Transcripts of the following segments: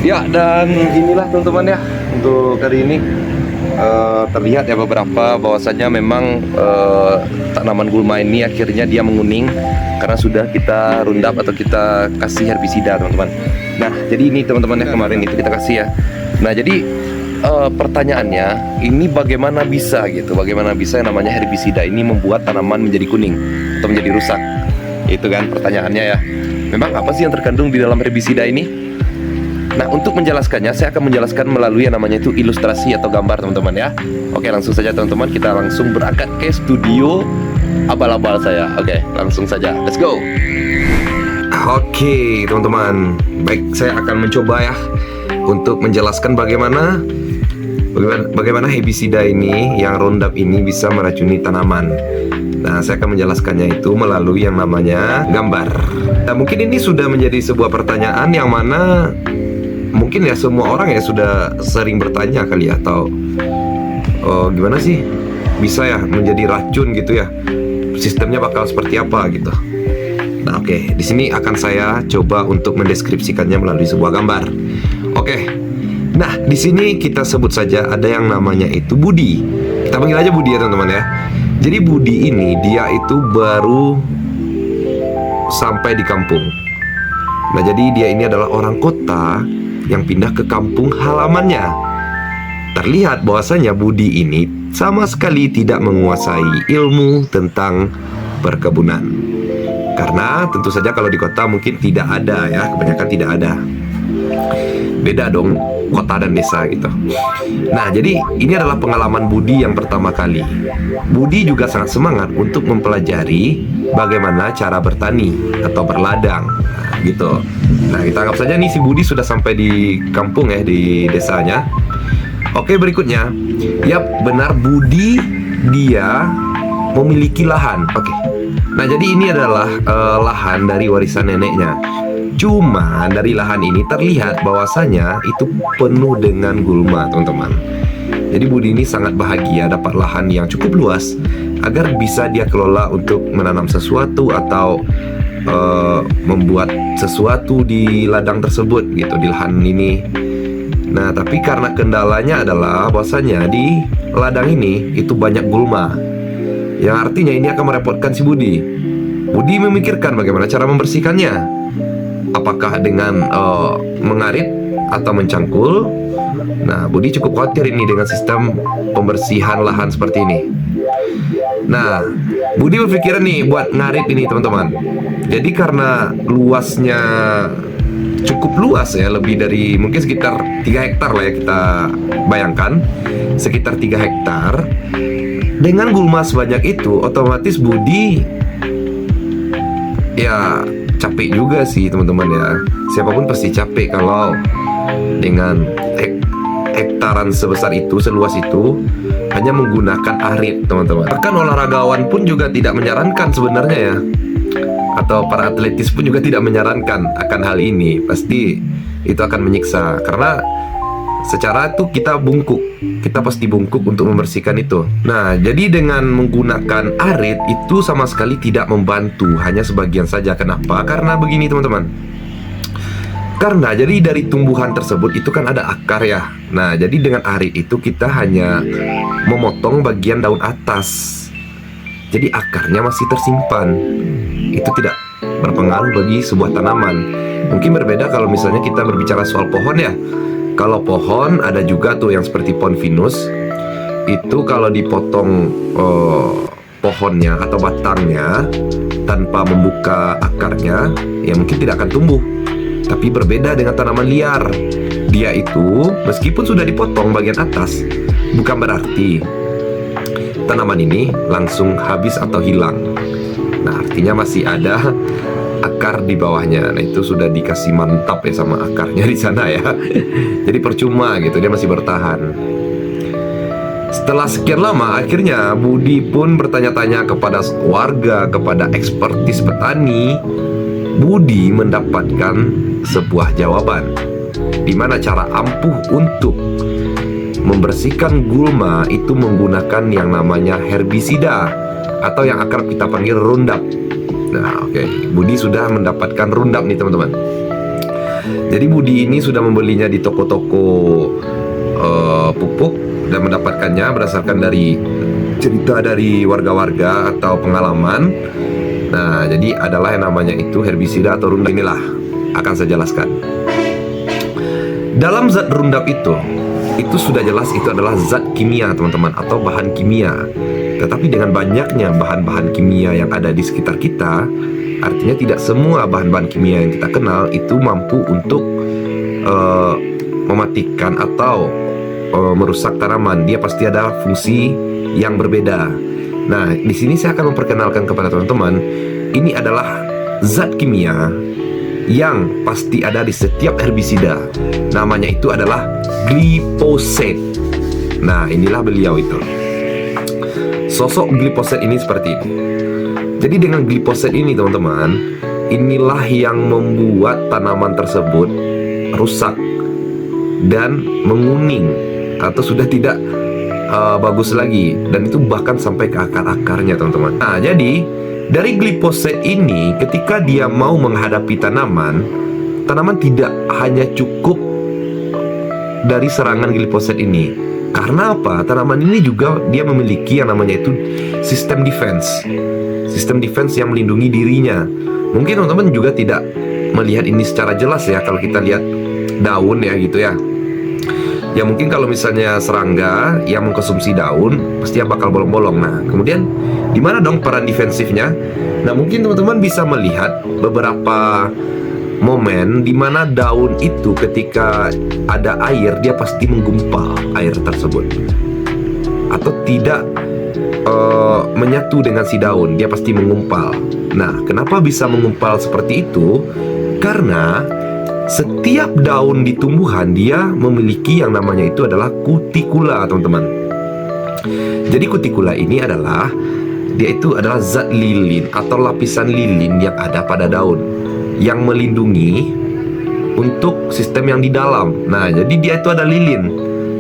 Ya, dan inilah teman-teman ya untuk kali ini terlihat ya beberapa bahwasanya memang tanaman gulma ini akhirnya dia menguning karena sudah kita rundap atau kita kasih herbisida teman-teman. Nah, jadi ini teman-teman ya kemarin itu kita kasih ya. Nah, jadi pertanyaannya ini bagaimana bisa gitu, bagaimana bisa yang namanya herbisida ini membuat tanaman menjadi kuning atau menjadi rusak? Itu kan pertanyaannya ya. Memang apa sih yang terkandung di dalam herbisida ini? Nah, untuk menjelaskannya, saya akan menjelaskan melalui yang namanya itu ilustrasi atau gambar teman-teman ya. Oke, langsung saja teman-teman, kita langsung berangkat ke studio abal-abal saya. Oke, langsung saja, let's go. Oke, teman-teman, baik, saya akan mencoba ya untuk menjelaskan bagaimana herbisida ini, yang Roundup ini bisa meracuni tanaman. Nah, saya akan menjelaskannya itu melalui yang namanya gambar. Nah, mungkin ini sudah menjadi sebuah pertanyaan yang mana mungkin ya semua orang ya sudah sering bertanya kali ya, atau gimana sih bisa ya menjadi racun gitu ya, sistemnya bakal seperti apa gitu. Nah, oke, di sini akan saya coba untuk mendeskripsikannya melalui sebuah gambar. Oke, nah di sini kita sebut saja ada yang namanya itu Budi. Kita panggil aja Budi ya teman-teman ya. Jadi Budi ini dia itu baru sampai di kampung. Nah, jadi dia ini adalah orang kota yang pindah ke kampung halamannya. Terlihat bahwasanya Budi ini sama sekali tidak menguasai ilmu tentang perkebunan. Karena tentu saja kalau di kota mungkin tidak ada ya, kebanyakan tidak ada. Beda dong kota dan desa gitu. Nah, jadi ini adalah pengalaman Budi yang pertama kali. Budi juga sangat semangat untuk mempelajari bagaimana cara bertani atau berladang gitu. Nah, kita anggap saja nih si Budi sudah sampai di kampung ya, di desanya. Oke, berikutnya. Yap, benar, Budi dia memiliki lahan. Oke. Nah, jadi ini adalah lahan dari warisan neneknya. Cuma dari lahan ini terlihat bahwasanya itu penuh dengan gulma, teman-teman. Jadi Budi ini sangat bahagia dapat lahan yang cukup luas agar bisa dia kelola untuk menanam sesuatu atau membuat sesuatu di ladang tersebut gitu, di lahan ini. Nah, tapi karena kendalanya adalah bahwasanya di ladang ini itu banyak gulma, yang artinya ini akan merepotkan si Budi. Budi memikirkan bagaimana cara membersihkannya. Apakah dengan mengarit atau mencangkul? Nah, Budi cukup khawatir ini dengan sistem pembersihan lahan seperti ini. Nah, Budi berpikiran nih buat ngarit ini teman-teman. Jadi karena luasnya cukup luas ya, lebih dari mungkin sekitar 3 hektar lah ya, kita bayangkan sekitar 3 hektar. Dengan gulma sebanyak itu, otomatis Budi ya capek juga sih teman-teman ya. Siapapun pasti capek kalau dengan hektaran sebesar itu, seluas itu, hanya menggunakan arit teman-teman. Bahkan olahragawan pun juga tidak menyarankan sebenarnya ya, atau para atletis pun juga tidak menyarankan akan hal ini. Pasti itu akan menyiksa, karena secara itu kita bungkuk, kita pasti bungkuk untuk membersihkan itu. Nah, jadi dengan menggunakan arit itu sama sekali tidak membantu, hanya sebagian saja. Kenapa? Karena begini teman-teman. Karena jadi dari tumbuhan tersebut itu kan ada akar ya. Nah, jadi dengan arit itu kita hanya memotong bagian daun atas. Jadi akarnya masih tersimpan. Itu tidak berpengaruh bagi sebuah tanaman. Mungkin berbeda kalau misalnya kita berbicara soal pohon ya. Kalau pohon ada juga tuh yang seperti pohon pinus. Itu kalau dipotong pohonnya atau batangnya tanpa membuka akarnya, ya mungkin tidak akan tumbuh. Tapi berbeda dengan tanaman liar. Dia itu meskipun sudah dipotong bagian atas, bukan berarti tanaman ini langsung habis atau hilang. Nah, artinya masih ada akar di bawahnya. Nah, itu sudah dikasih mantap ya sama akarnya di sana ya. Jadi percuma gitu, dia masih bertahan. Setelah sekian lama, akhirnya Budi pun bertanya-tanya kepada warga, kepada ekspertis petani. Budi mendapatkan sebuah jawaban, di mana cara ampuh untuk membersihkan gulma itu menggunakan yang namanya herbisida atau yang akrab kita panggil Roundup. Nah, oke, Budi sudah mendapatkan Roundup nih teman-teman. Jadi Budi ini sudah membelinya di toko-toko pupuk dan mendapatkannya berdasarkan dari cerita dari warga-warga atau pengalaman. Nah, jadi adalah yang namanya itu herbisida atau Roundup. Inilah akan saya jelaskan. Dalam zat Roundup itu sudah jelas itu adalah zat kimia, teman-teman, atau bahan kimia. Tetapi dengan banyaknya bahan-bahan kimia yang ada di sekitar kita, artinya tidak semua bahan-bahan kimia yang kita kenal itu mampu untuk mematikan atau merusak tanaman. Dia pasti ada fungsi yang berbeda. Nah, di sini saya akan memperkenalkan kepada teman-teman, ini adalah zat kimia yang pasti ada di setiap herbisida. Namanya itu adalah glifoset. Nah, inilah beliau itu. Sosok glifoset ini seperti ini. Jadi dengan glifoset ini, teman-teman, inilah yang membuat tanaman tersebut rusak dan menguning atau sudah tidak bagus lagi, dan itu bahkan sampai ke akar-akarnya, teman-teman. Nah, jadi dari glifoset ini ketika dia mau menghadapi tanaman tidak hanya cukup dari serangan glifoset ini. Karena apa? Tanaman ini juga dia memiliki yang namanya itu sistem defense yang melindungi dirinya. Mungkin teman-teman juga tidak melihat ini secara jelas ya, kalau kita lihat daun ya gitu ya. Ya mungkin kalau misalnya serangga yang mengkonsumsi daun pasti bakal bolong-bolong. Nah, kemudian di mana dong peran defensifnya? Nah, mungkin teman-teman bisa melihat beberapa momen di mana daun itu ketika ada air dia pasti menggumpal air tersebut, atau tidak menyatu dengan si daun, dia pasti mengumpal. Nah, kenapa bisa mengumpal seperti itu? Karena setiap daun di tumbuhan dia memiliki yang namanya itu adalah kutikula, teman-teman. Jadi kutikula ini adalah zat lilin atau lapisan lilin yang ada pada daun yang melindungi untuk sistem yang di dalam. Nah, jadi dia itu ada lilin,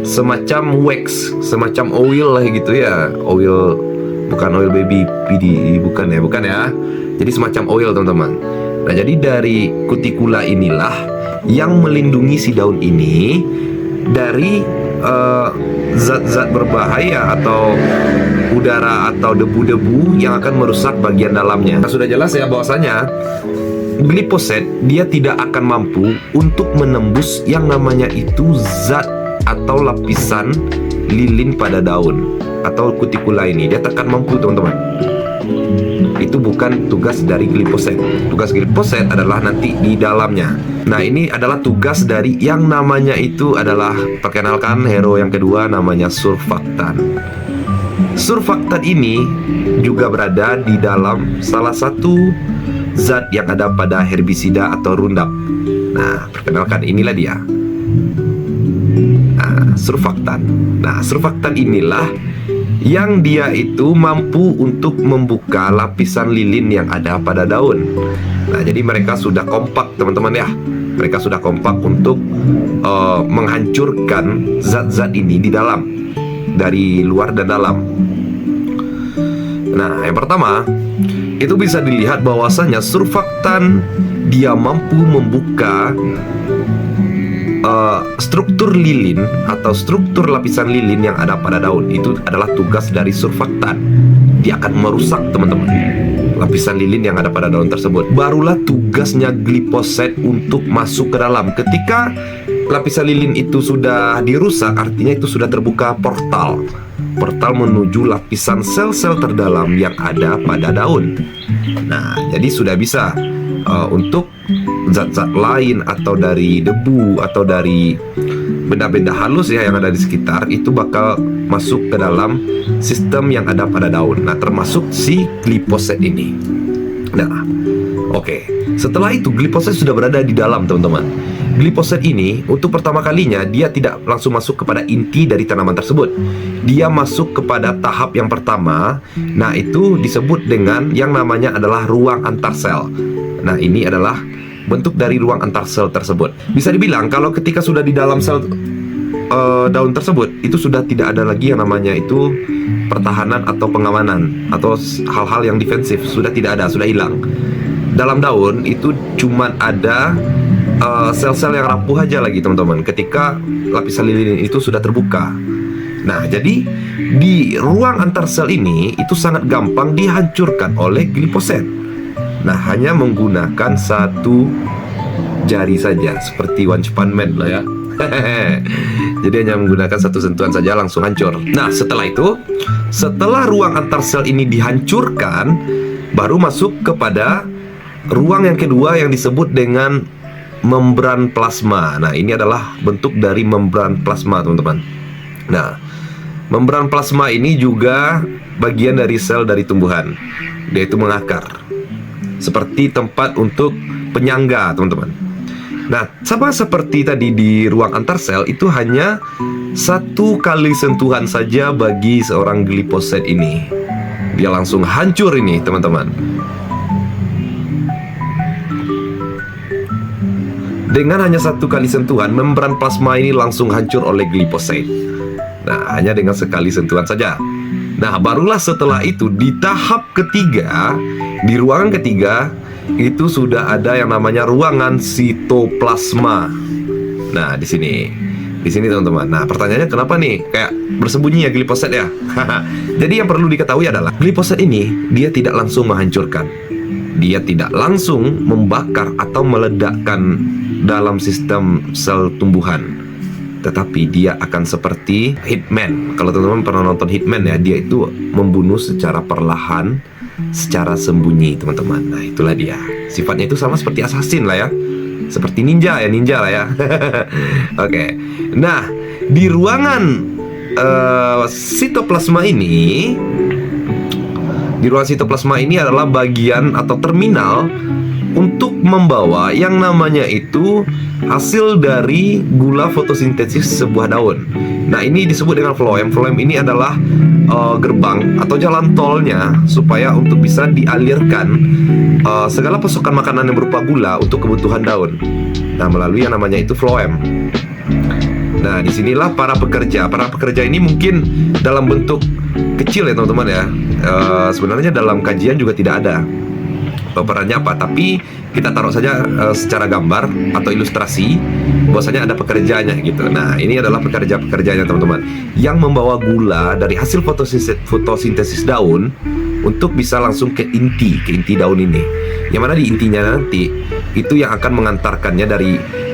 semacam wax, semacam oil lah gitu ya. Oil, bukan oil baby PD, bukan ya. Jadi semacam oil, teman-teman. Nah, jadi dari kutikula inilah yang melindungi si daun ini dari zat-zat berbahaya atau udara atau debu-debu yang akan merusak bagian dalamnya. Nah, sudah jelas ya bahwasanya glifoset dia tidak akan mampu untuk menembus yang namanya itu zat atau lapisan lilin pada daun atau kutikula ini. Dia tak akan mampu, teman-teman. Itu bukan tugas dari glifoset. Tugas glifoset adalah nanti di dalamnya. Nah, ini adalah tugas dari yang namanya itu adalah, perkenalkan hero yang kedua, namanya surfaktan. Surfaktan ini juga berada di dalam salah satu zat yang ada pada herbisida atau Roundup. Nah, perkenalkan, inilah dia. Nah, surfaktan. Nah, surfaktan inilah yang dia itu mampu untuk membuka lapisan lilin yang ada pada daun. Nah, jadi mereka sudah kompak, teman-teman ya. Mereka sudah kompak untuk menghancurkan zat-zat ini di dalam, dari luar dan dalam. Nah, yang pertama itu bisa dilihat bahwasanya surfaktan dia mampu membuka struktur lilin atau struktur lapisan lilin yang ada pada daun. Itu adalah tugas dari surfaktan. Dia akan merusak, teman-teman, lapisan lilin yang ada pada daun tersebut. Barulah tugasnya glifoset untuk masuk ke dalam. Ketika lapisan lilin itu sudah dirusak, artinya itu sudah terbuka portal menuju lapisan sel-sel terdalam yang ada pada daun. Nah, jadi sudah bisa untuk zat-zat lain atau dari debu atau dari benda-benda halus ya yang ada di sekitar itu bakal masuk ke dalam sistem yang ada pada daun. Nah, termasuk si glifoset ini. Nah, oke. Setelah itu glifoset sudah berada di dalam, teman-teman. Glifoset ini untuk pertama kalinya dia tidak langsung masuk kepada inti dari tanaman tersebut. Dia masuk kepada tahap yang pertama. Nah, itu disebut dengan yang namanya adalah ruang antar sel. Nah, ini adalah bentuk dari ruang antar sel tersebut. Bisa dibilang kalau ketika sudah di dalam sel daun tersebut, itu sudah tidak ada lagi yang namanya itu pertahanan atau pengamanan atau hal-hal yang defensif. Sudah tidak ada, sudah hilang. Dalam daun itu cuman ada sel-sel yang rapuh aja lagi teman-teman ketika lapisan lilin itu sudah terbuka. Nah, jadi di ruang antar sel ini itu sangat gampang dihancurkan oleh glifosit. Nah, hanya menggunakan satu jari saja, seperti One Punch Man lah ya. Jadi hanya menggunakan satu sentuhan saja langsung hancur. Nah, setelah ruang antar sel ini dihancurkan, baru masuk kepada ruang yang kedua yang disebut dengan membran plasma. Nah, ini adalah bentuk dari membran plasma, teman-teman. Nah, membran plasma ini juga bagian dari sel dari tumbuhan. Dia itu mengakar, seperti tempat untuk penyangga, teman-teman. Nah, sama seperti tadi di ruang antar sel, itu hanya satu kali sentuhan saja bagi seorang glifosit ini. Dia langsung hancur ini, teman-teman. Dengan hanya satu kali sentuhan, membran plasma ini langsung hancur oleh glifosit. Nah, hanya dengan sekali sentuhan saja. Nah, barulah setelah itu di tahap ketiga, di ruangan ketiga, itu sudah ada yang namanya ruangan sitoplasma. Nah, di sini teman-teman. Nah, pertanyaannya kenapa nih kayak bersembunyi ya glifosit ya? Jadi yang perlu diketahui adalah glifosit ini dia tidak langsung menghancurkan. Dia tidak langsung membakar atau meledakkan dalam sistem sel tumbuhan. Tetapi dia akan seperti Hitman. Kalau teman-teman pernah nonton Hitman ya, dia itu membunuh secara perlahan, secara sembunyi, teman-teman. Nah, itulah dia. Sifatnya itu sama seperti assassin lah ya. Seperti ninja lah ya. Oke. Nah, di ruangan sitoplasma ini, adalah bagian atau terminal untuk membawa yang namanya itu hasil dari gula fotosintesis sebuah daun. Nah, ini disebut dengan floem. Floem ini adalah gerbang atau jalan tolnya supaya untuk bisa dialirkan segala pasokan makanan yang berupa gula untuk kebutuhan daun. Nah, melalui yang namanya itu floem. Nah, disinilah para pekerja ini mungkin dalam bentuk kecil ya teman-teman ya. Sebenarnya dalam kajian juga tidak ada perannya apa, tapi kita taruh saja secara gambar atau ilustrasi bahwasanya ada pekerjanya gitu. Nah, ini adalah pekerjanya teman-teman yang membawa gula dari hasil fotosintesis daun untuk bisa langsung ke inti daun ini. Yang mana di intinya nanti itu yang akan mengantarkannya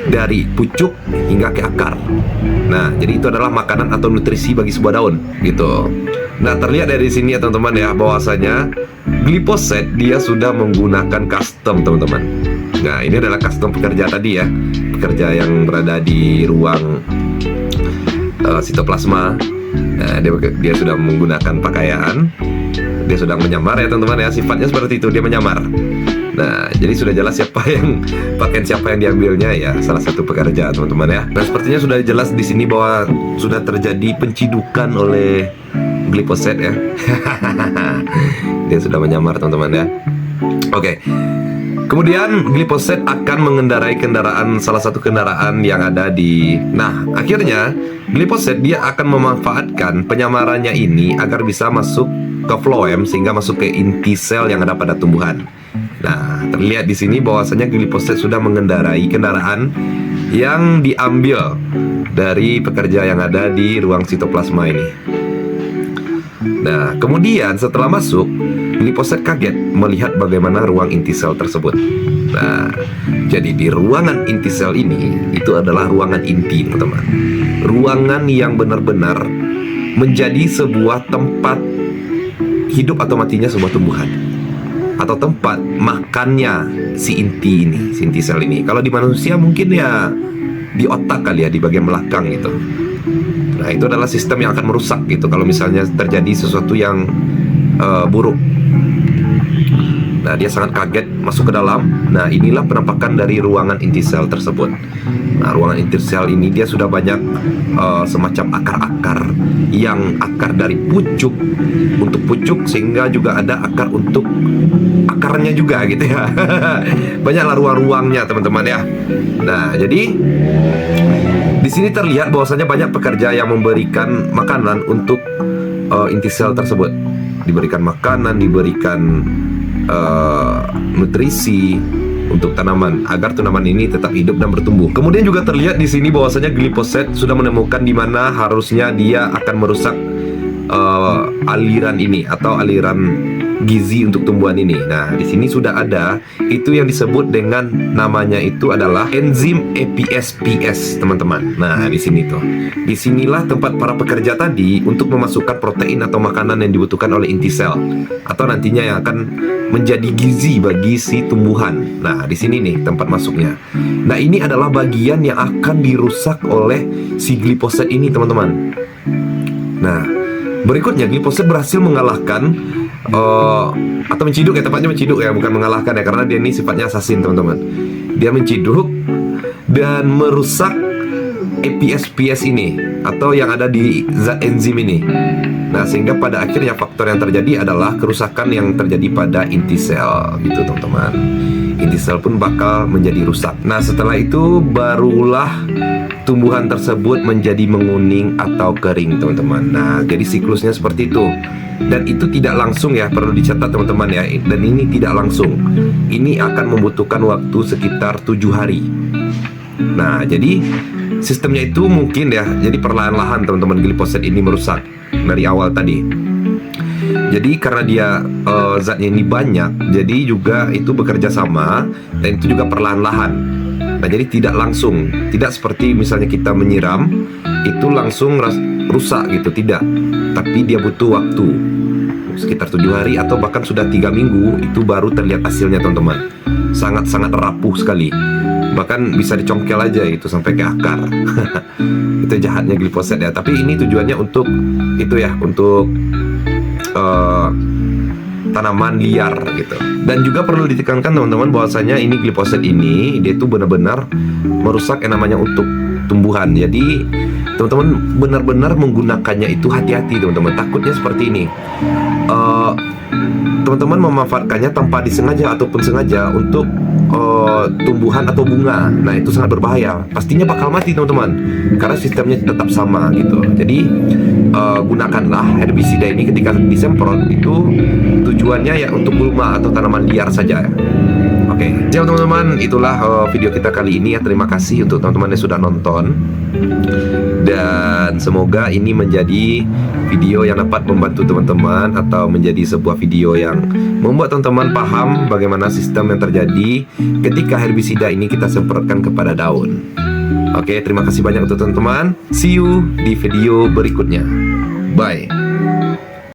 dari pucuk hingga ke akar. Nah, jadi itu adalah makanan atau nutrisi bagi sebuah daun gitu. Nah, terlihat dari sini ya teman-teman ya, bahwasanya glifosit dia sudah menggunakan custom, teman-teman. Nah, ini adalah custom pekerja tadi ya, pekerja yang berada di ruang sitoplasma. Nah, dia sudah menggunakan pakaian, dia sudah menyamar ya teman-teman ya, sifatnya seperti itu, dia menyamar. Nah, jadi sudah jelas siapa yang diambilnya ya, salah satu pekerja teman-teman ya. Nah, sepertinya sudah jelas di sini bahwa sudah terjadi pencidukan oleh glifosit ya. Dia sudah menyamar teman-teman ya. Oke. Kemudian glifosit akan mengendarai salah satu kendaraan yang ada di. Nah, akhirnya glifosit dia akan memanfaatkan penyamarannya ini agar bisa masuk ke floem sehingga masuk ke inti sel yang ada pada tumbuhan. Nah, terlihat di sini bahwasanya glifosit sudah mengendarai kendaraan yang diambil dari pekerja yang ada di ruang sitoplasma ini. Nah, kemudian setelah masuk, glifosit kaget melihat bagaimana ruang inti sel tersebut. Nah, jadi di ruangan inti sel ini itu adalah ruangan inti, teman-teman. Ruangan yang benar-benar menjadi sebuah tempat hidup atau matinya sebuah tumbuhan, atau tempat makannya si inti sel ini. Kalau di manusia mungkin ya di otak kali ya, di bagian belakang gitu. Nah, itu adalah sistem yang akan merusak gitu kalau misalnya terjadi sesuatu yang buruk. Nah, dia sangat kaget masuk ke dalam. Nah, inilah penampakan dari ruangan inti sel tersebut. Nah, ruangan inti sel ini dia sudah banyak semacam akar-akar, yang akar dari pucuk untuk pucuk, sehingga juga ada akar untuk akarnya juga gitu ya. Banyaklah ruang-ruangnya teman-teman ya. Nah, jadi di sini terlihat bahwasanya banyak pekerja yang memberikan makanan untuk inti sel tersebut. Diberikan makanan, diberikan nutrisi, untuk tanaman agar tanaman ini tetap hidup dan bertumbuh. Kemudian juga terlihat di sini bahwasanya glifoset sudah menemukan di mana harusnya dia akan merusak aliran ini atau aliran gizi untuk tumbuhan ini. Nah, di sini sudah ada itu yang disebut dengan namanya itu adalah enzim APS-PS, teman-teman. Nah, di sini tuh. Disinilah tempat para pekerja tadi untuk memasukkan protein atau makanan yang dibutuhkan oleh inti sel atau nantinya yang akan menjadi gizi bagi si tumbuhan. Nah, di sini nih tempat masuknya. Nah, ini adalah bagian yang akan dirusak oleh si glifoset ini, teman-teman. Nah, berikutnya glifoset berhasil mengalahkan atau menciduk ya, tepatnya menciduk ya, bukan mengalahkan ya, karena dia ini sifatnya assassin, teman-teman. Dia menciduk dan merusak APS-PS ini atau yang ada di zat enzim ini. Nah, sehingga pada akhirnya faktor yang terjadi adalah kerusakan yang terjadi pada inti sel gitu, teman-teman. Inti sel pun bakal menjadi rusak. Nah, setelah itu barulah tumbuhan tersebut menjadi menguning atau kering, teman-teman. Nah, jadi siklusnya seperti itu. Dan itu tidak langsung ya, perlu dicatat teman-teman ya. Dan ini tidak langsung. Ini akan membutuhkan waktu sekitar 7 hari. Nah, jadi sistemnya itu mungkin ya, jadi perlahan-lahan teman-teman glifoset ini merusak dari awal tadi. Jadi karena dia zatnya ini banyak, jadi juga itu bekerja sama dan itu juga perlahan-lahan. Nah, jadi tidak langsung, tidak seperti misalnya kita menyiram itu langsung rusak gitu, tidak. Tapi dia butuh waktu sekitar 7 hari atau bahkan sudah 3 minggu itu baru terlihat hasilnya, teman-teman. Sangat-sangat rapuh sekali. Bahkan bisa dicongkel aja itu sampai ke akar. Itu jahatnya glifoset ya. Tapi ini tujuannya untuk itu ya, untuk tanaman liar gitu. Dan juga perlu ditekankan teman-teman bahwasanya ini glifoset ini dia itu benar-benar merusak yang namanya untuk tumbuhan. Jadi teman-teman benar-benar menggunakannya itu hati-hati, teman-teman. Takutnya seperti ini. Teman-teman memanfaatkannya tanpa disengaja ataupun sengaja untuk tumbuhan atau bunga. Nah, itu sangat berbahaya. Pastinya bakal mati, teman-teman, karena sistemnya tetap sama gitu. Jadi gunakanlah herbisida ini ketika disemprot itu tujuannya ya untuk gulma atau tanaman liar saja. Oke, jadi teman-teman, itulah video kita kali ini ya. Terima kasih untuk teman-teman yang sudah nonton. Dan semoga ini menjadi video yang dapat membantu teman-teman atau menjadi sebuah video yang membuat teman-teman paham bagaimana sistem yang terjadi ketika herbisida ini kita semprotkan kepada daun. Oke, terima kasih banyak untuk teman-teman. See you di video berikutnya. Bye.